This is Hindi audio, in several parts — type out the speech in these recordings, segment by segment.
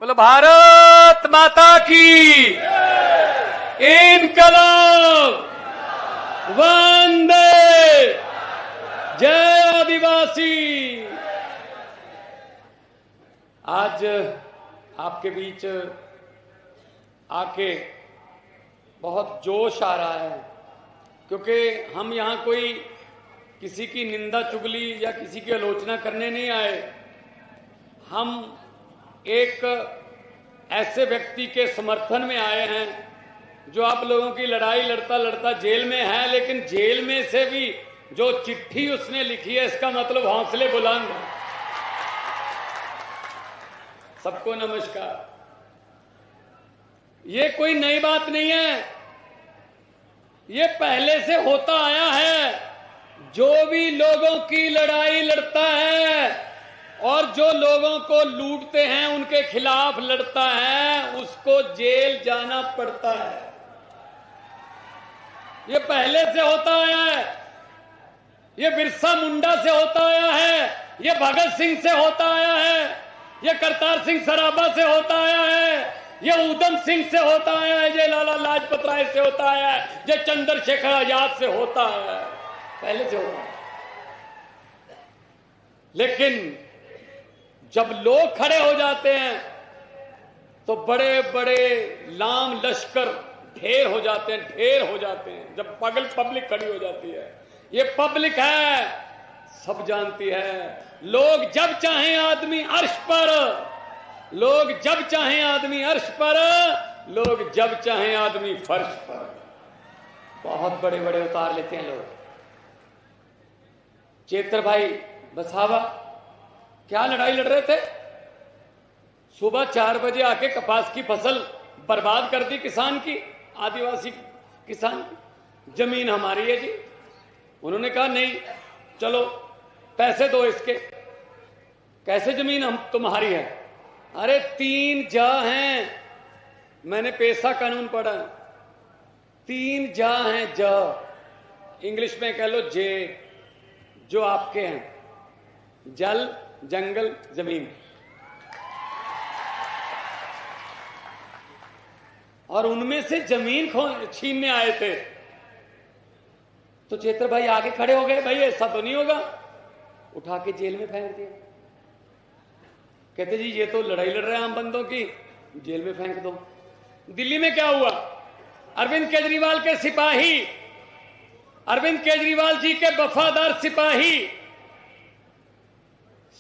बोलो भारत माता की इनकलाब वंदे जय आदिवासी। आज आपके बीच आके बहुत जोश आ रहा है, क्योंकि हम यहां कोई किसी की निंदा चुगली या किसी की आलोचना करने नहीं आए। हम एक ऐसे व्यक्ति के समर्थन में आए हैं जो आप लोगों की लड़ाई लड़ता लड़ता जेल में है, लेकिन जेल में से भी जो चिट्ठी उसने लिखी है, इसका मतलब हौसले बुलंद है। सबको नमस्कार। ये कोई नई बात नहीं है, ये पहले से होता आया है। जो भी लोगों की लड़ाई लड़ता है और जो लोगों को लूटते हैं उनके खिलाफ लड़ता है, उसको जेल जाना पड़ता है। ये पहले से होता आया है, ये बिरसा मुंडा से होता आया है, ये भगत सिंह से होता आया है, ये करतार सिंह सराबा से होता आया है, ये उधम सिंह से होता आया है, ये लाला लाजपत राय से होता आया है, ये चंद्रशेखर आजाद से होता आया है। पहले से होता है। लेकिन जब लोग खड़े हो जाते हैं तो बड़े बड़े लाम लश्कर ढेर हो जाते हैं। जब पब्लिक खड़ी हो जाती है, ये पब्लिक है, सब जानती है। लोग जब चाहें आदमी अर्श पर, लोग जब चाहें आदमी अर्श पर, लोग जब चाहें आदमी फर्श पर। बहुत बड़े बड़े उतार लेते हैं लोग। चेतर भाई बसावा क्या लड़ाई लड़ रहे थे? सुबह 4 बजे आके कपास की फसल बर्बाद कर दी किसान की, आदिवासी किसान की। जमीन हमारी है जी। उन्होंने कहा नहीं, चलो पैसे दो इसके। कैसे जमीन हम तुम्हारी है? अरे 3 जा हैं, मैंने पेशा कानून पढ़ा। 3 जा हैं, जा इंग्लिश में कह लो जे, जो आपके हैं, जल, जंगल, जमीन। और उनमें से जमीन छीनने आए थे। तो चेतर भाई आगे खड़े हो गए, भाई ऐसा तो नहीं होगा। उठा के जेल में फेंक दिया। कहते जी ये तो लड़ाई लड़ रहे हैं आम बंदों की, जेल में फेंक दो। दिल्ली में क्या हुआ? अरविंद केजरीवाल के सिपाही, अरविंद केजरीवाल जी के वफादार सिपाही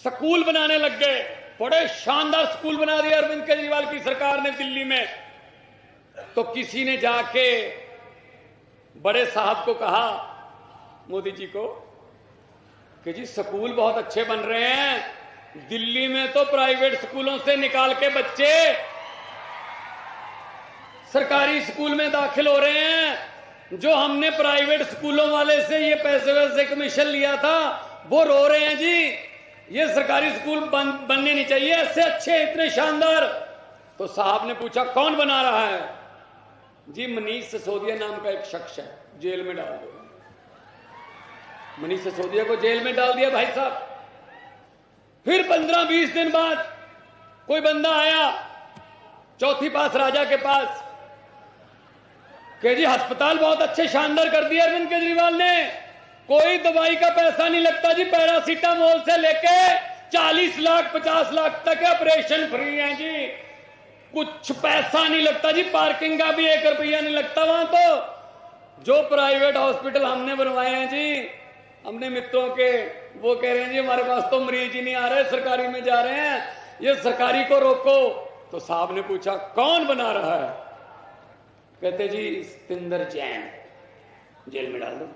स्कूल बनाने लग गए। बड़े शानदार स्कूल बना दिया अरविंद केजरीवाल की सरकार ने दिल्ली में। तो किसी ने जाके बड़े साहब को कहा, मोदी जी को, कि जी स्कूल बहुत अच्छे बन रहे हैं, दिल्ली में तो प्राइवेट स्कूलों से निकाल के बच्चे सरकारी स्कूल में दाखिल हो रहे हैं। जो हमने प्राइवेट स्कूलों वाले से ये पैसे वैसे कमीशन लिया था, वो रो रहे हैं जी, ये सरकारी स्कूल बनने नहीं चाहिए, ऐसे अच्छे, इतने शानदार। तो साहब ने पूछा कौन बना रहा है? जी मनीष सिसोदिया नाम का एक शख्स है, जेल में डाल दो। मनीष सिसोदिया को जेल में डाल दिया भाई साहब। फिर 15-20 दिन बाद कोई बंदा आया चौथी पास राजा के पास, कि जी अस्पताल बहुत अच्छे शानदार कर दिया अरविंद केजरीवाल ने, कोई दवाई का पैसा नहीं लगता जी, पैरासीटामोल से लेके 40 लाख 50 लाख तक ऑपरेशन फ्री है जी, कुछ पैसा नहीं लगता जी, पार्किंग का भी 1 रुपया नहीं लगता वहां। तो जो प्राइवेट हॉस्पिटल हमने बनवाए हैं जी, हमने मित्रों के, वो कह रहे हैं जी हमारे पास तो मरीज ही नहीं आ रहे, सरकारी में जा रहे हैं, ये सरकारी को रोको। तो साहब ने पूछा कौन बना रहा है? कहते जी सतिंदर जैन, जेल में डाल दो।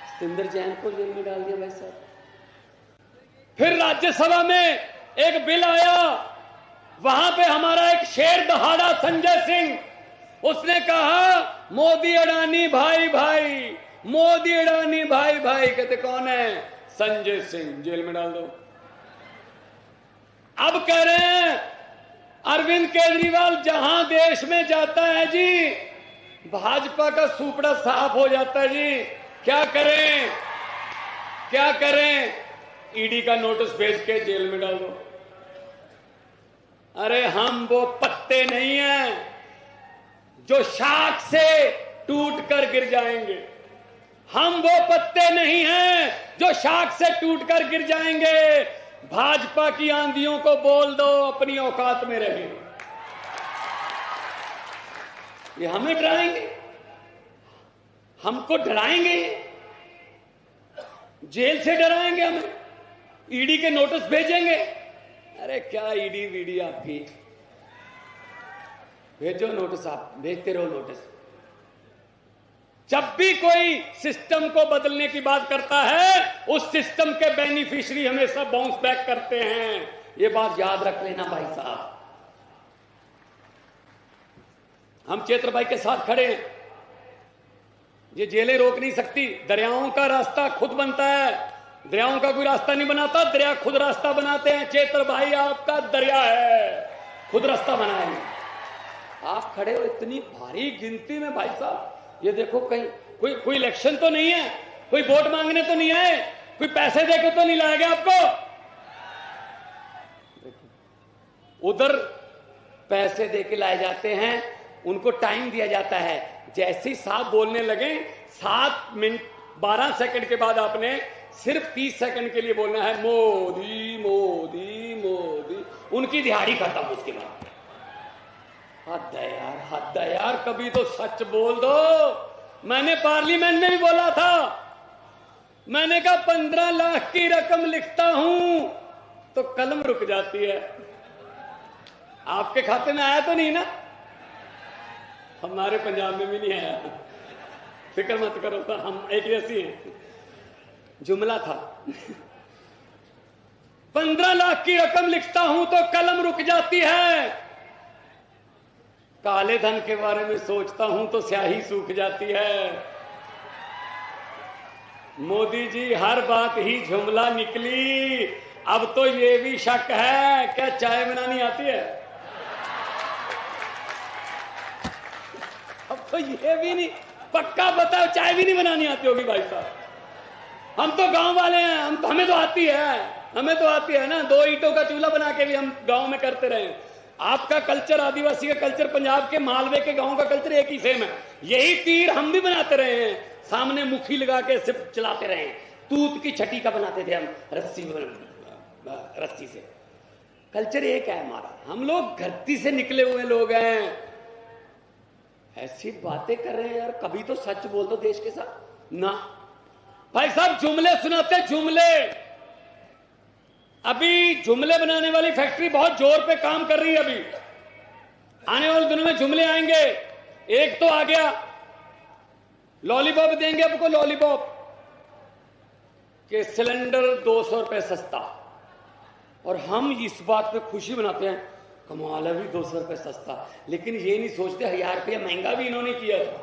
सतिंदर जैन को जेल में डाल दिया भाई साहब। फिर राज्यसभा में एक बिल आया, वहां पे हमारा एक शेर दहाड़ा संजय सिंह, उसने कहा मोदी अडानी भाई भाई, मोदी अडानी भाई भाई। कहते कौन है? संजय सिंह, जेल में डाल दो। अब कह रहे हैं अरविंद केजरीवाल जहां देश में जाता है जी, भाजपा का सुपड़ा साफ हो जाता है जी। क्या करें, क्या करें? ईडी का नोटिस भेज के जेल में डाल दो। अरे हम वो पत्ते नहीं हैं जो शाख से टूटकर गिर जाएंगे। हम वो पत्ते नहीं हैं जो शाख से टूटकर गिर जाएंगे। भाजपा की आंधियों को बोल दो अपनी औकात में रहे। ये हमें डराएंगे, हमको डराएंगे, जेल से डराएंगे, हमें ईडी के नोटिस भेजेंगे। अरे क्या ईडी वीडी आपकी, भेजो नोटिस, आप भेजते रहो नोटिस। जब भी कोई सिस्टम को बदलने की बात करता है, उस सिस्टम के बेनिफिशियरी हमेशा बाउंस बैक करते हैं। ये बात याद रख लेना भाई साहब। हम चेत्र भाई के साथ खड़े हैं। ये जेलें रोक नहीं सकती। दरियाओं का रास्ता खुद बनता है, दरियाओं का कोई रास्ता नहीं बनाता, दरिया खुद रास्ता बनाते हैं। चेत्र भाई आपका दरिया है, खुद रास्ता बनाए। आप खड़े हो इतनी भारी गिनती में भाई साहब। ये देखो, कहीं कोई इलेक्शन तो नहीं है, कोई वोट मांगने तो नहीं आए, कोई पैसे देके तो नहीं लाया गया आपको। उधर पैसे देके लाए जाते हैं, उनको टाइम दिया जाता है। जैसे ही साहब बोलने लगे, 7 मिनट 12 सेकंड के बाद आपने सिर्फ 30 सेकंड के लिए बोलना है मोदी मोदी मोदी। उनकी दिहाड़ी खत्म। उसके बाद हद है यार, हद है यार। कभी तो सच बोल दो। मैंने पार्लियामेंट में भी बोला था, मैंने कहा 15 लाख की रकम लिखता हूं तो कलम रुक जाती है। आपके खाते में आया तो नहीं ना? हमारे पंजाब में भी नहीं आया, फिक्र मत करो, तो हम एक जैसी हैं। जुमला था 15 लाख की रकम लिखता हूं तो कलम रुक जाती है। काले धन के बारे में सोचता हूं तो स्याही सूख जाती है। मोदी जी हर बात ही जुमला निकली। अब तो ये भी शक है, क्या चाय बनानी आती है? अब तो ये भी नहीं पक्का बताओ, चाय भी नहीं बनानी आती होगी भाई साहब। हम तो गांव वाले हैं, हमें तो आती है, हमें तो आती है ना। 2 ईंटों का चूल्हा बना के भी हम गांव में करते रहे। आपका कल्चर, आदिवासी का कल्चर, पंजाब के मालवे के गांव का कल्चर एक ही सेम है। यही तीर हम भी बनाते रहे हैं, सामने मुखी लगा के सिर्फ चलाते रहे। तूत की छठी का बनाते थे हम, रस्सी से। कल्चर एक है हमारा। हम लोग धरती से निकले हुए लोग हैं। ऐसी बातें कर रहे हैं यार। कभी तो सच बोल दो देश के साथ ना। भाई साहब जुमले सुनाते, जुमले। अभी जुमले बनाने वाली फैक्ट्री बहुत जोर पे काम कर रही है। अभी आने वाले दिनों में जुमले आएंगे। एक तो आ गया, लॉलीपॉप देंगे आपको, लॉलीपॉप के सिलेंडर 200 रुपए सस्ता। और हम इस बात पे खुशी मनाते हैं, कमाल है भी 200 रुपए सस्ता। लेकिन ये नहीं सोचते 1000 रुपया महंगा भी इन्होंने किया था।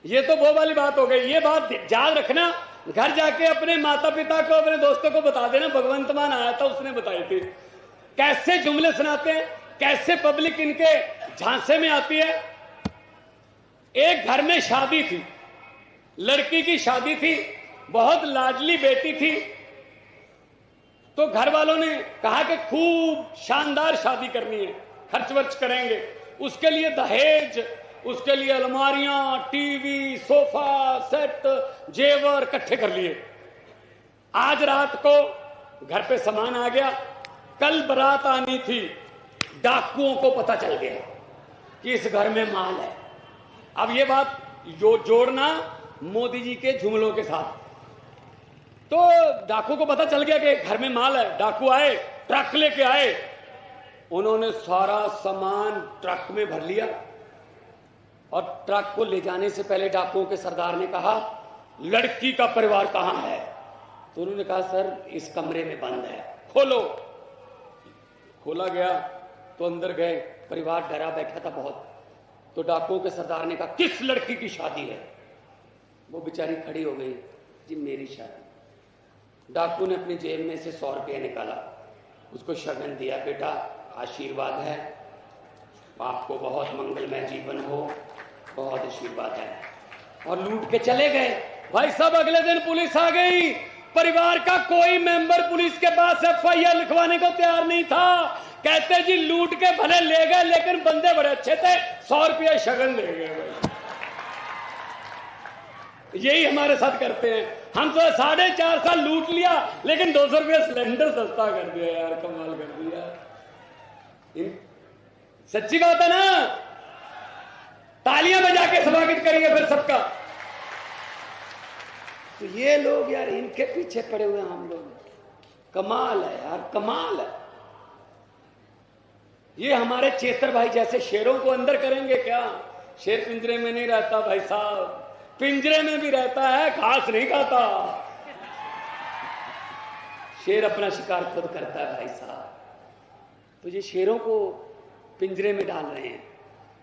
ये तो वो वाली बात हो गई। ये बात याद रखना, घर जाके अपने माता पिता को, अपने दोस्तों को बता देना। भगवंत मान आया था, उसने बताई थी कैसे जुमले सुनाते हैं, कैसे पब्लिक इनके झांसे में आती है। एक घर में शादी थी, लड़की की शादी थी, बहुत लाडली बेटी थी। तो घर वालों ने कहा कि खूब शानदार शादी करनी है, खर्च वर्च करेंगे, उसके लिए दहेज, उसके लिए अलमारियां, टीवी, सोफा सेट, जेवर इकट्ठे कर लिए। आज रात को घर पे सामान आ गया, कल बारात आनी थी। डाकुओं को पता चल गया कि इस घर में माल है। अब ये बात जोड़ना मोदी जी के जुमलों के साथ। तो डाकू को पता चल गया कि घर में माल है। डाकू आए, ट्रक लेके आए, उन्होंने सारा सामान ट्रक में भर लिया। और ट्रक को ले जाने से पहले डाकुओं के सरदार ने कहा, लड़की का परिवार कहां है? तो उन्होंने कहा, सर इस कमरे में बंद है, खोलो। खोला गया तो अंदर गए, परिवार डरा बैठा था बहुत। तो डाकुओं के सरदार ने कहा, किस लड़की की शादी है? वो बेचारी खड़ी हो गई, जी मेरी शादी। डाकू ने अपनी जेब में से 100 रुपया निकाला, उसको शगन दिया, बेटा आशीर्वाद है, आपको बहुत मंगलमय जीवन हो, बहुत आशीर्वाद है। और लूट के चले गए। भाई साहब अगले दिन पुलिस आ गई। परिवार का कोई मेंबर पुलिस के पास FIR लिखवाने को तैयार नहीं था कहते जी लूट के भले ले गए लेकिन बंदे बड़े अच्छे थे, 100 रुपया शगन ले गए भाई। यही हमारे साथ करते हैं। हम तो 4.5 साल लूट लिया लेकिन 200 रुपया सिलेंडर सस्ता कर दिया यार, कमाल कर दिया। सच्ची बात है ना? तालियां बजा के स्वागत करिए फिर सबका। तो ये लोग यार इनके पीछे पड़े हुए हैं हम लोग। कमाल है यार, कमाल है। ये हमारे चेतर भाई जैसे शेरों को अंदर करेंगे क्या? शेर पिंजरे में नहीं रहता भाई साहब, पिंजरे में भी रहता है, घास नहीं खाता। शेर अपना शिकार खुद करता है भाई साहब। तो ये शेरों को पिंजरे में डाल रहे हैं।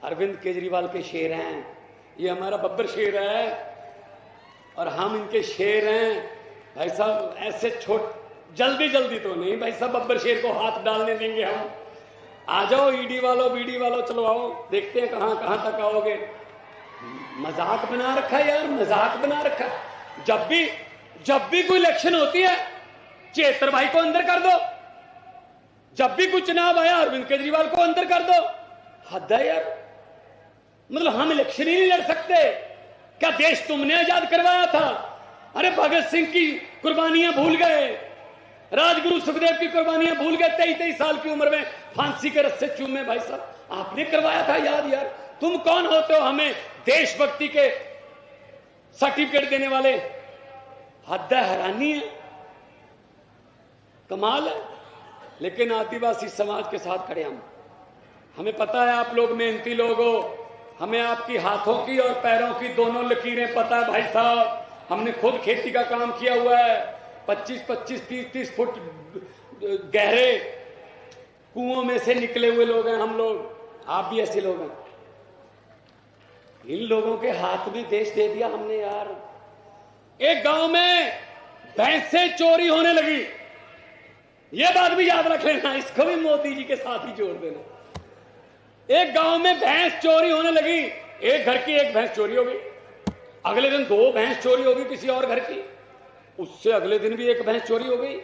अरविंद केजरीवाल के शेर हैं, ये हमारा बब्बर शेर है और हम इनके शेर हैं भाई साहब। ऐसे जल्दी जल्दी तो नहीं भाई साहब बब्बर शेर को हाथ डालने देंगे हम। आ जाओ ईडी वालों बीडी वालों, चलो आओ, देखते हैं कहां कहां तक आओगे। मजाक बना रखा है यार, मजाक बना रखा। जब भी कोई इलेक्शन होती है चेतर भाई को अंदर कर दो, जब भी कोई चुनाव आया अरविंद केजरीवाल को अंदर कर दो। हद है यार, मतलब हम इलेक्शन ही नहीं लड़ सकते क्या? देश तुमने आजाद करवाया था। अरे भगत सिंह की कुर्बानियां भूल गए, राजगुरु सुखदेव की कुर्बानियां भूल गए। 23 साल की उम्र में फांसी के रस्से चूमे भाई साहब, आपने करवाया था याद यार। तुम कौन होते हो हमें देशभक्ति के सर्टिफिकेट देने वाले? हद है, हैरानी है, कमाल है। लेकिन आदिवासी समाज के साथ खड़े हम। हमें पता है आप लोग मेहनती लोग हो, हमें आपकी हाथों की और पैरों की दोनों लकीरें पता है भाई साहब। हमने खुद खेती का काम किया हुआ है, 25-25, 30-30 फुट गहरे कुओं में से निकले हुए लोग हैं हम लोग। आप भी ऐसे लोग हैं। इन लोगों के हाथ में देश दे दिया हमने यार। एक गांव में भैंसें चोरी होने लगी, यह बात भी याद रख लेना, इसको भी मोदी जी के साथ ही जोड़ देना। एक गांव में भैंस चोरी होने लगी, एक घर की एक भैंस चोरी हो गई, अगले दिन 2 भैंस चोरी हो गई किसी और घर की, उससे अगले दिन भी एक भैंस चोरी हो गई।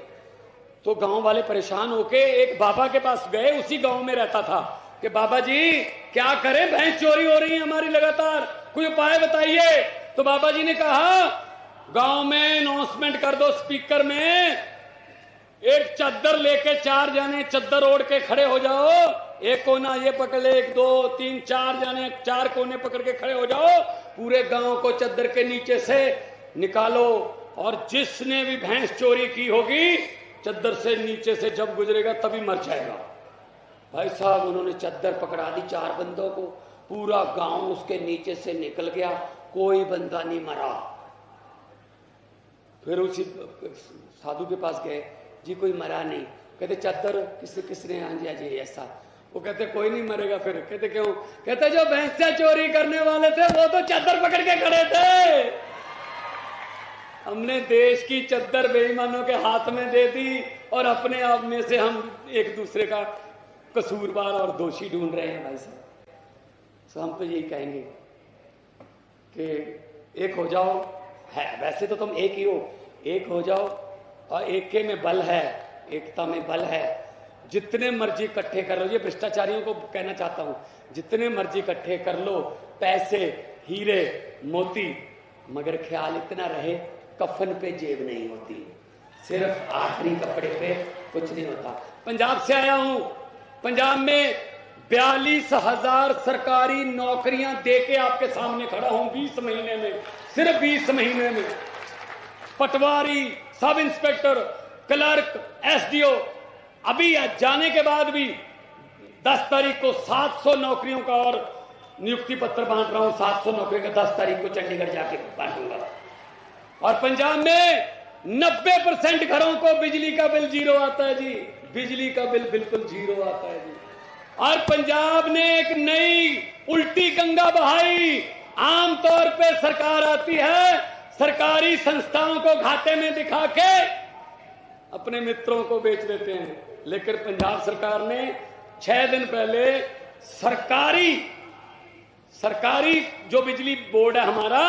तो गांव वाले परेशान होके एक बाबा के पास गए, उसी गांव में रहता था, कि बाबा जी क्या करें, भैंस चोरी हो रही है हमारी लगातार, कोई उपाय बताइए। तो बाबा जी ने कहा गांव में अनाउंसमेंट कर दो स्पीकर में, एक चद्दर लेके 4 जाने चद्दर ओढ़ के खड़े हो जाओ, एक कोना ये पकड़ ले, 1 2 3 4 जाने 4 कोने पकड़ के खड़े हो जाओ, पूरे गांव को चद्दर के नीचे से निकालो, और जिसने भी भैंस चोरी की होगी चद्दर से नीचे से जब गुजरेगा तभी मर जाएगा। भाई साहब उन्होंने चद्दर पकड़ा दी 4 बंदों को, पूरा गांव उसके नीचे से निकल गया, कोई बंदा नहीं मरा। फिर उसी साधु के पास गए, जी कोई मरा नहीं। कहते चद्दर किसने? हाँ जी जी ऐसा। वो कहते कोई नहीं मरेगा। फिर कहते क्यों? कहते जो भैंसें चोरी करने वाले थे वो तो चद्दर पकड़ के खड़े थे, हमने देश की चद्दर बेईमानों के हाथ में दे दी और अपने आप में से हम एक दूसरे का कसूरवार और दोषी ढूंढ रहे हैं भाई साहब। तो हम तो यही कहेंगे कि एक हो जाओ, है वैसे तो तुम एक ही हो, एक हो जाओ, और एके में बल है, एकता में बल है। जितने मर्जी इकट्ठे कर लो, ये भ्रष्टाचारियों को कहना चाहता हूं, जितने मर्जी इकट्ठे कर लो पैसे, हीरे मोती, मगर ख्याल इतना रहे कफन पे जेब नहीं होती, सिर्फ आखिरी कपड़े पे कुछ नहीं होता। पंजाब से आया हूं, पंजाब में 42,000 सरकारी नौकरियां देके आपके सामने खड़ा हूं 20 महीने में, सिर्फ 20 महीने में। पटवारी, सब इंस्पेक्टर, क्लर्क, एसडीओ, अभी जाने के बाद भी 10 तारीख को 700 नौकरियों का और नियुक्ति पत्र बांट रहा हूं। 700 नौकरियों का 10 तारीख को चंडीगढ़ जाके बांटूंगा। और पंजाब में 90% घरों को बिजली का बिल 0 आता है जी, बिजली का बिल बिल्कुल 0 आता है जी। और पंजाब ने एक नई उल्टी गंगा बहाई। आमतौर पे सरकार आती है, सरकारी संस्थाओं को घाटे में दिखा के अपने मित्रों को बेच देते हैं, लेकिन पंजाब सरकार ने 6 दिन पहले सरकारी जो बिजली बोर्ड है हमारा,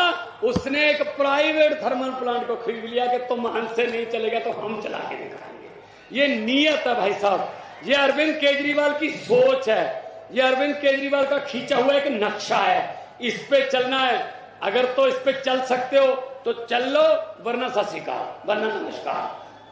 उसने एक प्राइवेट थर्मल प्लांट को खरीद लिया कि तुम हमसे नहीं चलेगा तो हम चला के दिखाएंगे। ये नीयत है भाई साहब, ये अरविंद केजरीवाल की सोच है, ये अरविंद केजरीवाल का खींचा हुआ एक नक्शा है, इस पे चलना है। अगर तो इस पे चल सकते हो तो चल लो, वरना सत श्री अकाल, वरना नमस्कार।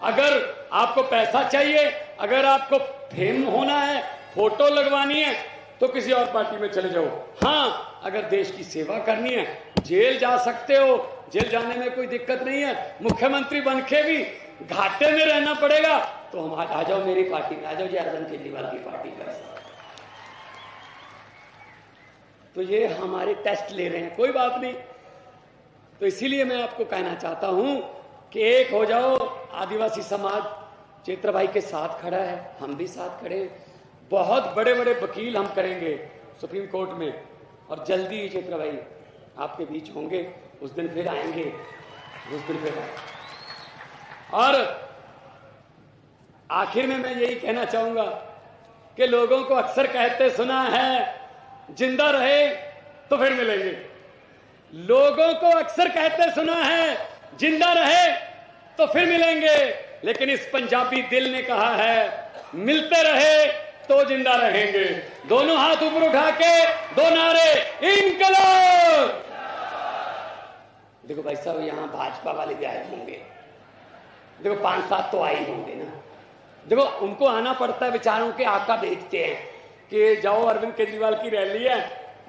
अगर आपको पैसा चाहिए, अगर आपको फेम होना है, फोटो लगवानी है, तो किसी और पार्टी में चले जाओ। हाँ, अगर देश की सेवा करनी है, जेल जा सकते हो, जेल जाने में कोई दिक्कत नहीं है। मुख्यमंत्री बनके भी घाटे में रहना पड़ेगा तो हम आ जाओ मेरी पार्टी में, आ जाओ जी अरविंद केजरीवाल की पार्टी में। तो ये हमारे टेस्ट ले रहे हैं, कोई बात नहीं। तो इसीलिए मैं आपको कहना चाहता हूं कि एक हो जाओ। आदिवासी समाज चेत्र भाई के साथ खड़ा है, हम भी साथ खड़े हैं। बहुत बड़े बड़े वकील हम करेंगे सुप्रीम कोर्ट में, और जल्दी ही चेत्र भाई आपके बीच होंगे। उस दिन फिर आएंगे, उस दिन फिर आएंगे। और आखिर में मैं यही कहना चाहूंगा कि लोगों को अक्सर कहते सुना है, जिंदा रहे तो फिर मिलेंगे। लोगों को अक्सर कहते सुना है, जिंदा रहे तो फिर मिलेंगे, लेकिन इस पंजाबी दिल ने कहा है, मिलते रहे तो जिंदा रहेंगे। दोनों हाथ ऊपर उठा के दो नारे, इनकलाब। देखो भाई साहब, यहां भाजपा वाले भी आए होंगे, देखो 5-7 तो आए होंगे ना। देखो उनको आना पड़ता है, बेचारों के आका भेजते हैं कि जाओ, अरविंद केजरीवाल की रैली है,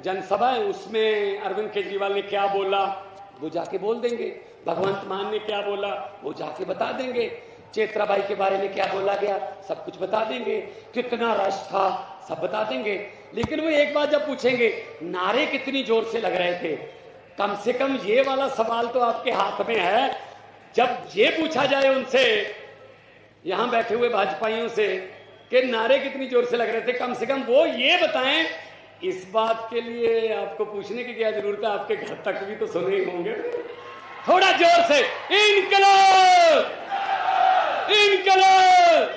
जनसभा है, उसमें अरविंद केजरीवाल ने क्या बोला वो जाके बोल देंगे। भगवंत मान ने क्या बोला वो जाके बता देंगे। चेत्राबाई के बारे में क्या बोला गया सब कुछ बता देंगे। कितना रश था सब बता देंगे। लेकिन वो एक बात जब पूछेंगे, नारे कितनी जोर से लग रहे थे, कम से कम ये वाला सवाल तो आपके हाथ में है। जब ये पूछा जाए उनसे, यहां बैठे हुए भाजपाइयों से, कि नारे कितनी जोर से लग रहे थे, कम से कम वो ये बताएं। इस बात के लिए आपको पूछने की क्या जरूरत है, आपके घर तक भी तो सुने ही होंगे। थोड़ा जोर से, इनकलाब, इनकलाब।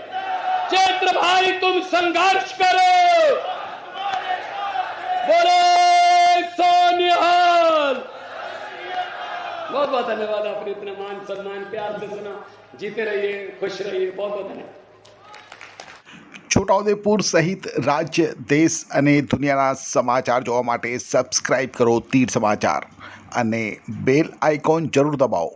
चेत्र भाई तुम संघर्ष करो, बोलो सोनिहाल। बहुत बहुत धन्यवाद, आपने इतना मान सम्मान प्यार से सुना। जीते रहिए, खुश रहिए, बहुत बहुत धन्यवाद। છોટાઉદેપુર સહિત રાજ્ય, દેશ અને દુનિયાના સમાચાર જોવા માટે સબસ્ક્રાઇબ કરો તીર સમાચાર અને બેલ આઇકોન જરૂર દબાવો।